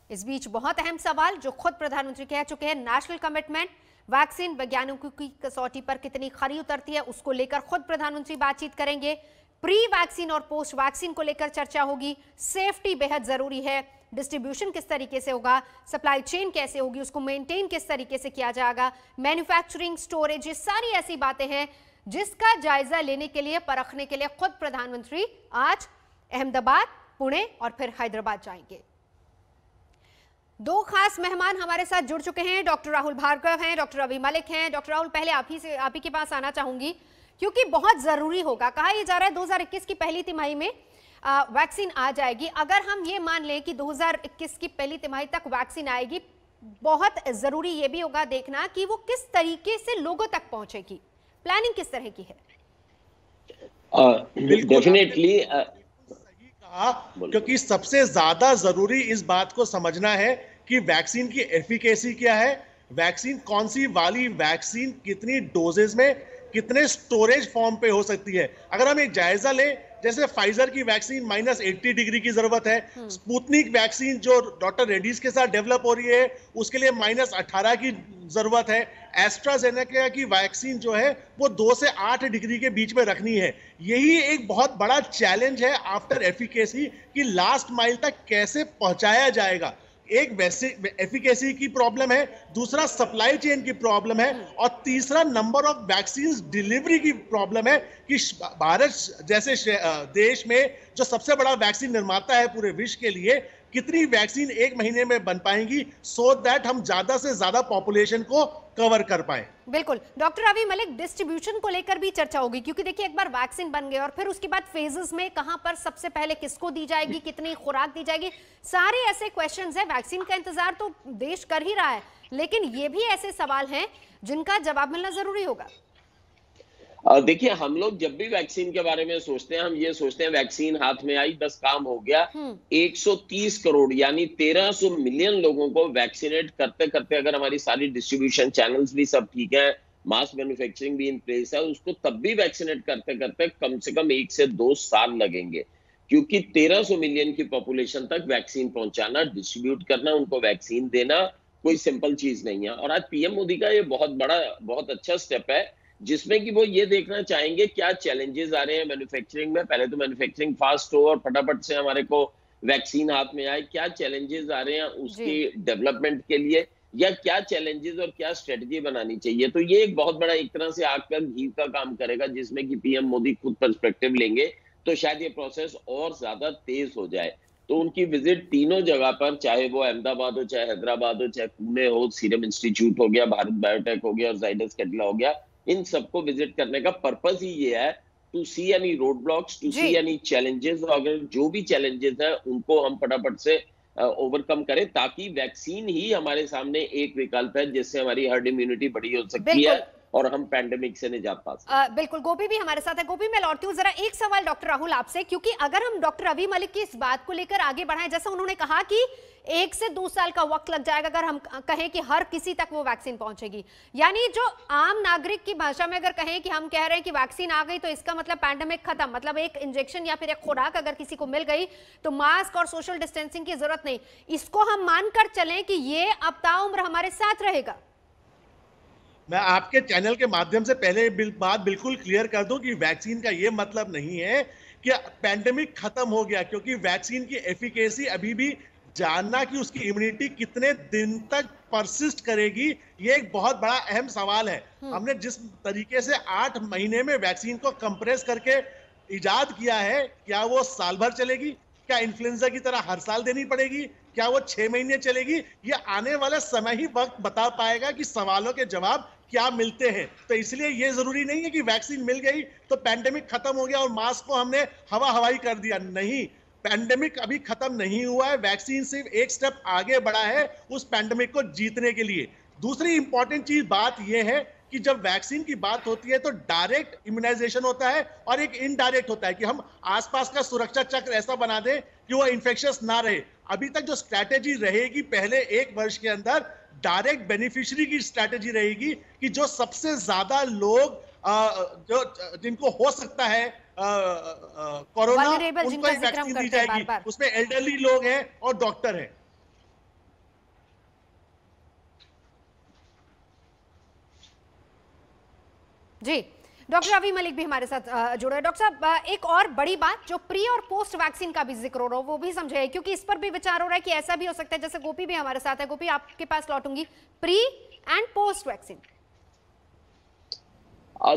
इस बीच बहुत अहम सवाल जो खुद प्रधानमंत्री कह चुके हैं, नेशनल कमिटमेंट, वैक्सीन वैज्ञानिकों की कसौटी पर कितनी खरी उतरती है, उसको लेकर खुद प्रधानमंत्री बातचीत करेंगे। प्री वैक्सीन और पोस्ट वैक्सीन को लेकर चर्चा होगी। सेफ्टी बेहद जरूरी है, डिस्ट्रीब्यूशन किस तरीके से होगा, सप्लाई चेन कैसे होगी, उसको मेंटेन किस तरीके से किया जाएगा, मैन्युफैक्चरिंग, स्टोरेज, ये सारी ऐसी बातें हैं जिसका जायजा लेने के लिए, परखने के लिए खुद प्रधानमंत्री आज अहमदाबाद, पुणे और फिर हैदराबाद जाएंगे। दो खास मेहमान हमारे साथ जुड़ चुके हैं। डॉक्टर राहुल भार्गव हैं, डॉक्टर रवि मलिक हैं। डॉक्टर राहुल, पहले आप ही के पास आना चाहूंगी, क्योंकि बहुत जरूरी होगा। कहा यह जा रहा है 2021 की पहली तिमाही में वैक्सीन आ जाएगी। अगर हम ये मान लें कि 2021 की पहली तिमाही तक वैक्सीन आएगी, बहुत जरूरी ये भी होगा देखना कि वो किस तरीके से लोगों तक पहुंचेगी। प्लानिंग किस तरह की है? डेफिनेटली क्योंकि सबसे ज्यादा जरूरी इस बात को समझना है कि वैक्सीन की एफिकेसी क्या है, वैक्सीन कौन सी वाली वैक्सीन कितनी डोजेज में, कितने स्टोरेज फॉर्म पे हो सकती है। अगर हम एक जायजा लें, जैसे फाइजर की वैक्सीन -80 डिग्री की जरूरत है, स्पुतनिक वैक्सीन जो डॉक्टर रेड्डीज के साथ डेवलप हो रही है उसके लिए -18 की जरूरत है। एस्ट्राजेनेका की वैक्सीन जो है वो 2 से 8 डिग्री के बीच में रखनी है। यही एक बहुत बड़ा चैलेंज है आफ्टर एफिकेसी कि लास्ट माइल तक कैसे पहुंचाया जाएगा। एक एफिकेसी की प्रॉब्लम है, दूसरा सप्लाई चेन की प्रॉब्लम है, और तीसरा नंबर ऑफ वैक्सीन डिलीवरी की प्रॉब्लम है कि भारत जैसे देश में जो सबसे बड़ा वैक्सीन निर्माता है पूरे विश्व के लिए, कितनी वैक्सीन एक महीने में बन पाएंगी सो दैट हम ज्यादा से ज्यादा पॉपुलेशन को कवर कर पाए। बिल्कुल। डॉक्टर रवि मलिक, डिस्ट्रीब्यूशन को लेकर भी चर्चा होगी, क्योंकि देखिए एक बार वैक्सीन बन गए और फिर उसके बाद फेजेस में कहां पर सबसे पहले किसको दी जाएगी, कितनी खुराक दी जाएगी, सारे ऐसे क्वेश्चंस हैं। वैक्सीन का इंतजार तो देश कर ही रहा है, लेकिन ये भी ऐसे सवाल हैं जिनका जवाब मिलना जरूरी होगा। देखिए, हम लोग जब भी वैक्सीन के बारे में सोचते हैं, हम ये सोचते हैं वैक्सीन हाथ में आई, बस काम हो गया। 130 करोड़ यानी 1300 मिलियन लोगों को वैक्सीनेट करते करते अगर हमारी सारी डिस्ट्रीब्यूशन चैनल्स भी सब ठीक है, मास मैन्युफैक्चरिंग भी इन प्लेस है, उसको तब भी वैक्सीनेट करते करते कम से कम 1 से 2 साल लगेंगे, क्योंकि 1300 मिलियन की पॉपुलेशन तक वैक्सीन पहुंचाना, डिस्ट्रीब्यूट करना, उनको वैक्सीन देना कोई सिंपल चीज नहीं है। और आज पीएम मोदी का ये बहुत अच्छा स्टेप है, जिसमें कि वो ये देखना चाहेंगे क्या चैलेंजेस आ रहे हैं मैन्युफैक्चरिंग में। पहले तो मैन्युफैक्चरिंग फास्ट हो और फटाफट से हमारे को वैक्सीन हाथ में आए, क्या चैलेंजेस आ रहे हैं उसकी डेवलपमेंट के लिए, या क्या चैलेंजेस और क्या स्ट्रेटजी बनानी चाहिए। तो ये एक बहुत बड़ा एक तरह से आग पर घी का काम करेगा, जिसमें कि पीएम मोदी खुद पर्सपेक्टिव लेंगे तो शायद ये प्रोसेस और ज्यादा तेज हो जाए। तो उनकी विजिट तीनों जगह पर, चाहे वो अहमदाबाद हो, चाहे हैदराबाद हो, चाहे पुणे हो, सीरम इंस्टीट्यूट हो गया, भारत बायोटेक हो गया और जाइडस कैडिला हो गया, इन सबको विजिट करने का पर्पस ही ये है to see any road blocks, to see any challenges, और अगर जो भी चैलेंजेस हैं उनको हम फटाफट से ओवरकम करें, ताकि वैक्सीन ही हमारे सामने एक विकल्प है जिससे हमारी हर्ड इम्यूनिटी बड़ी हो सकती है और हम पैंडेमिक से निजात पा सकते। बिल्कुल। गोपी भी हमारे साथ है। गोपी, मैं लौटती हूँ जरा एक सवाल डॉक्टर राहुल आपसे, क्योंकि अगर हम डॉक्टर रवि मलिक की इस बात को लेकर आगे बढ़ाएं, जैसा उन्होंने कहा कि 1 से 2 साल का वक्त लग जाएगा अगर हम कहें कि हर किसी तक वो वैक्सीन पहुंचेगी, यानी जो आम नागरिक की भाषा में अगर कहें कि हम कह रहे हैं कि वैक्सीन आ गई तो इसका मतलब पैंडेमिक खत्म, मतलब एक इंजेक्शन या फिर एक खुराक अगर किसी को मिल गई तो मास्क और सोशल डिस्टेंसिंग की जरूरत नहीं, इसको हम मानकर चलें कि ये अब ताउम्र हमारे साथ रहेगा? मैं आपके चैनल के माध्यम से पहले बात बिल्कुल क्लियर कर दूं कि वैक्सीन का ये मतलब नहीं है कि पैंडेमिक खत्म हो गया, क्योंकि वैक्सीन की एफिकेसी अभी भी जानना कि उसकी इम्यूनिटी कितने दिन तक परसिस्ट करेगी, ये एक बहुत बड़ा अहम सवाल है। हमने जिस तरीके से 8 महीने में वैक्सीन को कंप्रेस करके इजाद किया है, क्या वो साल भर चलेगी? क्या इन्फ्लुएंजा की तरह हर साल देनी पड़ेगी? क्या वो 6 महीने चलेगी? ये आने वाला समय ही वक्त बता पाएगा कि सवालों के जवाब क्या मिलते हैं। तो इसलिए ये जरूरी नहीं है कि वैक्सीन मिल गई तो पैंडेमिक खत्म हो गया और मास्क को हमने हवा हवाई कर दिया। नहीं, पैंडेमिक अभी खत्म नहीं हुआ है, वैक्सीन सिर्फ एक स्टेप आगे बढ़ा है उस पैंडेमिक को जीतने के लिए। दूसरी इंपॉर्टेंट चीज बात यह है कि जब वैक्सीन की बात होती है तो डायरेक्ट इम्यूनाइजेशन होता है और एक इनडायरेक्ट होता है कि हम आसपास का सुरक्षा चक्र ऐसा बना दें कि वो इन्फेक्शियस ना रहे। अभी तक जो स्ट्रैटेजी रहेगी पहले 1 वर्ष के अंदर, डायरेक्ट बेनिफिशियरी की स्ट्रैटेजी रहेगी कि जो सबसे ज्यादा लोग जो जिनको हो सकता है कोरोना, उनको ही वैक्सीन दी जाएगी। उसमें एल्डरली लोग हैं और डॉक्टर हैं। जी, डॉक्टर रवि मलिक भी हमारे साथ जुड़े। डॉक्टर साहब, एक और बड़ी बात जो प्री और पोस्ट वैक्सीन का भी जिक्र हो रहा हो वो भी समझे, क्योंकि इस पर भी विचार हो रहा है कि ऐसा भी हो सकता है, जैसे गोपी भी हमारे साथ है। गोपी, आपके पास लौटूंगी, प्री एंड पोस्ट वैक्सीन।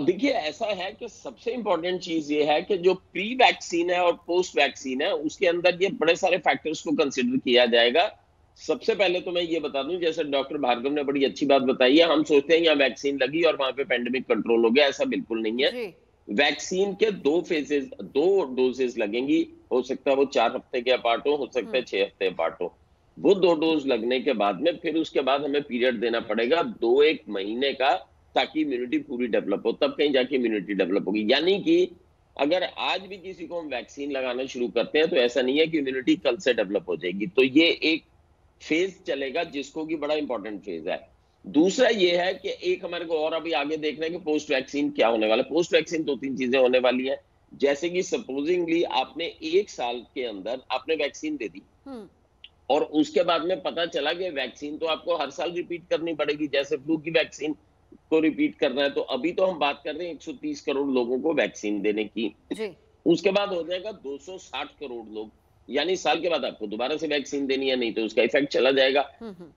देखिए, ऐसा है कि सबसे इंपॉर्टेंट चीज ये है कि जो प्री वैक्सीन है और पोस्ट वैक्सीन है उसके अंदर ये बड़े सारे फैक्टर्स को कंसिडर किया जाएगा। सबसे पहले तो मैं ये बता दूं, जैसे डॉक्टर भार्गव ने बड़ी अच्छी बात बताई है, हम सोचते हैं यहाँ वैक्सीन लगी और वहां पे पेंडेमिक कंट्रोल हो गया, ऐसा बिल्कुल नहीं है। वैक्सीन के 2 डोजेस लगेंगी, हो सकता है वो 4 हफ्ते के अपार्ट हो सकता है 6 हफ्ते अपार्ट हो। वो 2 डोज लगने के बाद में फिर उसके बाद हमें पीरियड देना पड़ेगा 2-1 महीने का, ताकि इम्यूनिटी पूरी डेवलप हो, तब कहीं जाके इम्यूनिटी डेवलप होगी। यानी कि अगर आज भी किसी को हम वैक्सीन लगाना शुरू करते हैं तो ऐसा नहीं है कि इम्यूनिटी कल से डेवलप हो जाएगी। तो ये एक फेज चलेगा जिसको कि बड़ा इंपॉर्टेंट फेज है। दूसरा ये है कि एक हमारे को और अभी आगे देखना है कि पोस्ट वैक्सीन क्या होने वाला है। पोस्ट वैक्सीन 2-3 चीजें होने वाली है, जैसे कि सपोजिंगली आपने 1 साल के अंदर आपने वैक्सीन दे दी और उसके बाद में पता चला कि वैक्सीन तो आपको हर साल रिपीट करनी पड़ेगी, जैसे फ्लू की वैक्सीन को रिपीट करना है। तो अभी तो हम बात कर रहे हैं 130 करोड़ लोगों को वैक्सीन देने की, उसके बाद हो जाएगा 260 करोड़ लोग, यानी साल के बाद आपको दोबारा से वैक्सीन देनी है, नहीं तो उसका इफेक्ट चला जाएगा।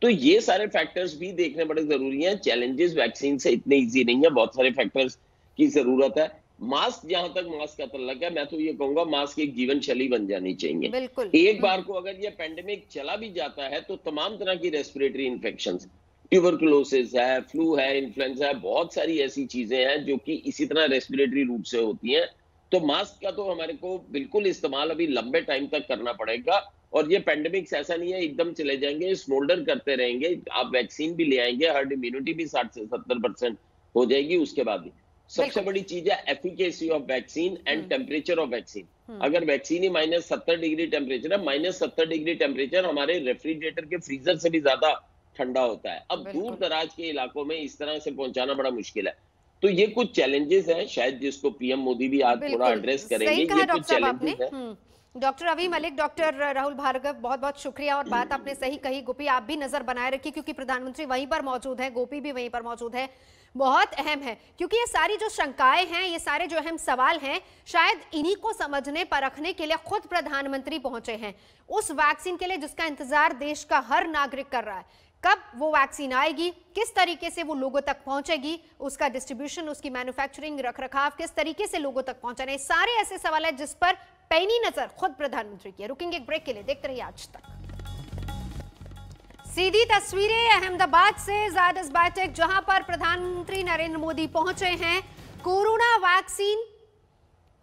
तो ये सारे फैक्टर्स भी देखने बड़े जरूरी हैं। चैलेंजेस वैक्सीन से इतने इजी नहीं है, बहुत सारे फैक्टर्स की जरूरत है। मास्क, जहां तक मास्क का तल्लक है, मैं तो ये कहूंगा मास्क एक जीवन शैली बन जानी चाहिए। एक बार को अगर ये पेंडेमिक चला भी जाता है तो तमाम तरह की रेस्पिरेटरी इन्फेक्शंस, ट्यूबरकुलोसिस है, फ्लू है, इन्फ्लुएंजा है, बहुत सारी ऐसी चीजें हैं जो कि इसी तरह रेस्पिरेटरी रूट से होती हैं। तो मास्क का तो हमारे को बिल्कुल इस्तेमाल अभी लंबे टाइम तक करना पड़ेगा। और ये पेंडेमिक्स ऐसा नहीं है एकदम चले जाएंगे, स्मोल्डर करते रहेंगे। आप वैक्सीन भी ले आएंगे, हर्ड इम्यूनिटी भी 60 से 70% हो जाएगी उसके बाद भी। सबसे बड़ी चीज है efficacy of vaccine and temperature of vaccine. अगर वैक्सीन ही -70 डिग्री टेम्परेचर है, -70 डिग्री टेम्परेचर हमारे रेफ्रिजरेटर के फ्रीजर से भी ज्यादा ठंडा होता है। अब दूर दराज के इलाकों में इस तरह से पहुंचाना बड़ा मुश्किल है। तो ये कुछ चैलेंजेस हैं, शायद जिसको पीएम मोदी भी आज थोड़ा एड्रेस करेंगे। ये कुछ चैलेंजेस हैं। डॉक्टर रवि मलिक, डॉक्टर राहुल भार्गव, बहुत बहुत शुक्रिया। और बात आपने सही कही। गोपी, आप भी नजर बनाए रखिए क्योंकि प्रधानमंत्री वहीं पर मौजूद है, गोपी भी वहीं पर मौजूद है। बहुत अहम है क्योंकि ये सारी जो शंकाएं हैं, ये सारे जो अहम सवाल हैं, शायद इन्हीं को समझने परखने के लिए खुद प्रधानमंत्री पहुंचे हैं, उस वैक्सीन के लिए जिसका इंतजार देश का हर नागरिक कर रहा है। कब वो वैक्सीन आएगी, किस तरीके से वो लोगों तक पहुंचेगी, उसका डिस्ट्रीब्यूशन, उसकी मैन्युफैक्चरिंग, रखरखाव किस तरीके से लोगों तक पहुंचाना है, सारे ऐसे सवाल हैं जिस पर पैनी नजर खुद प्रधानमंत्री की है। रुकेंगे एक ब्रेक के लिए, देखते रहिए आज तक। सीधी तस्वीरें अहमदाबाद से ज़ायडस बायोटेक, जहां पर प्रधानमंत्री नरेंद्र मोदी पहुंचे हैं। कोरोना वैक्सीन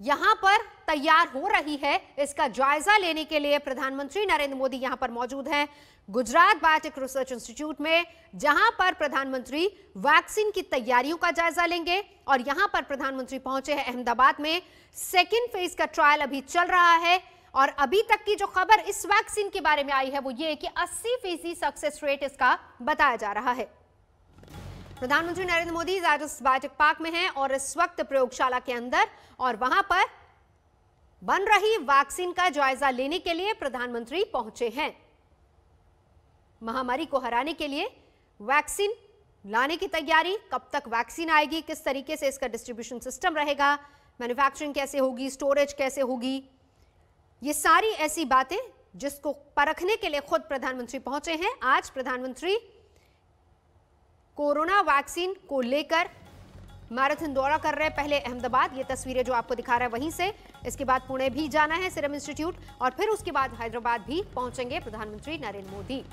यहां पर तैयार हो रही है, इसका जायजा लेने के लिए प्रधानमंत्री नरेंद्र मोदी यहां पर मौजूद हैं गुजरात बायोटेक रिसर्च इंस्टीट्यूट में, जहां पर प्रधानमंत्री वैक्सीन की तैयारियों का जायजा लेंगे। और यहां पर प्रधानमंत्री पहुंचे हैं अहमदाबाद में। सेकेंड फेज का ट्रायल अभी चल रहा है और अभी तक की जो खबर इस वैक्सीन के बारे में आई है वो ये कि 80% सक्सेस रेट इसका बताया जा रहा है। प्रधानमंत्री नरेंद्र मोदी ज़ायडस बायोटेक पार्क में हैं और इस वक्त प्रयोगशाला के अंदर, और वहां पर बन रही वैक्सीन का जायजा लेने के लिए प्रधानमंत्री पहुंचे हैं। महामारी को हराने के लिए वैक्सीन लाने की तैयारी, कब तक वैक्सीन आएगी, किस तरीके से इसका डिस्ट्रीब्यूशन सिस्टम रहेगा, मैन्युफैक्चरिंग कैसे होगी, स्टोरेज कैसे होगी, ये सारी ऐसी बातें जिसको परखने के लिए खुद प्रधानमंत्री पहुंचे हैं। आज प्रधानमंत्री कोरोना वैक्सीन को लेकर मैराथन दौरा कर रहे हैं। पहले अहमदाबाद, ये तस्वीरें जो आपको दिखा रहा है वहीं से, इसके बाद पुणे भी जाना है सीरम इंस्टीट्यूट, और फिर उसके बाद हैदराबाद भी पहुंचेंगे प्रधानमंत्री नरेंद्र मोदी।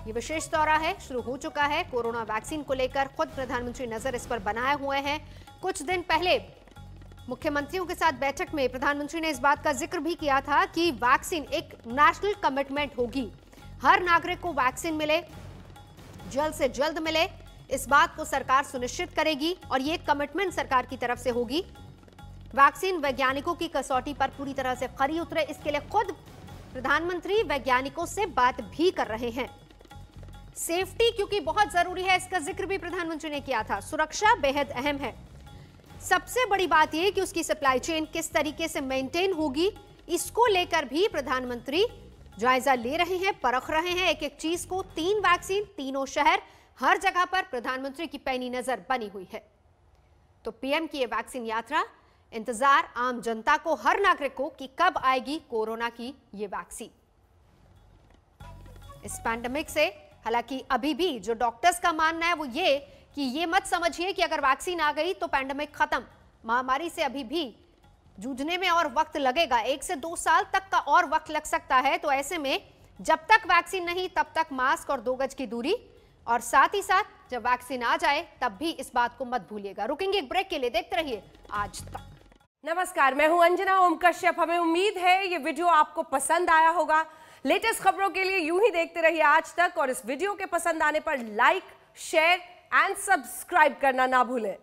ये विशेष दौरा है, शुरू हो चुका है। कोरोना वैक्सीन को लेकर खुद प्रधानमंत्री नजर इस पर बनाए हुए हैं। कुछ दिन पहले मुख्यमंत्रियों के साथ बैठक में प्रधानमंत्री ने इस बात का जिक्र भी किया था कि वैक्सीन एक नेशनल कमिटमेंट होगी, हर नागरिक को वैक्सीन मिले, जल्द से जल्द मिले, इस बात को सरकार सुनिश्चित करेगी और ये कमिटमेंट सरकार की तरफ से होगी। वैक्सीन वैज्ञानिकों की कसौटी पर पूरी तरह से खरी उतरे, इसके लिए खुद प्रधानमंत्री वैज्ञानिकों से बात भी कर रहे हैं। सेफ्टी क्योंकि बहुत जरूरी है, इसका जिक्र भी प्रधानमंत्री ने किया था। सुरक्षा बेहद अहम है। सबसे बड़ी बात यह कि उसकी सप्लाई चेन किस तरीके से मेंटेन होगी, इसको लेकर भी प्रधानमंत्री जायजा ले रहे हैं, परख रहे हैं एक एक चीज को। 3 वैक्सीन, तीनों शहर, हर जगह पर प्रधानमंत्री की पैनी नजर बनी हुई है। तो पीएम की ये वैक्सीन यात्रा, इंतजार आम जनता को, हर नागरिक को कि कब आएगी कोरोना की ये वैक्सीन। इस पैंडेमिक से हालांकि अभी भी जो डॉक्टर्स का मानना है वो ये कि ये मत समझिए कि अगर वैक्सीन आ गई तो पैंडेमिक खत्म। महामारी से अभी भी जूझने में और वक्त लगेगा, 1 से 2 साल तक का और वक्त लग सकता है। तो ऐसे में जब तक वैक्सीन नहीं तब तक मास्क और 2 गज की दूरी, और साथ ही साथ जब वैक्सीन आ जाए तब भी इस बात को मत भूलिएगा। रुकेंगे एक ब्रेक के लिए, देखते रहिए आज तक। नमस्कार, मैं हूं अंजना ओम कश्यप। हमें उम्मीद है ये वीडियो आपको पसंद आया होगा। लेटेस्ट खबरों के लिए यूं ही देखते रहिए आज तक, और इस वीडियो के पसंद आने पर लाइक, शेयर एंड सब्सक्राइब करना ना भूलें।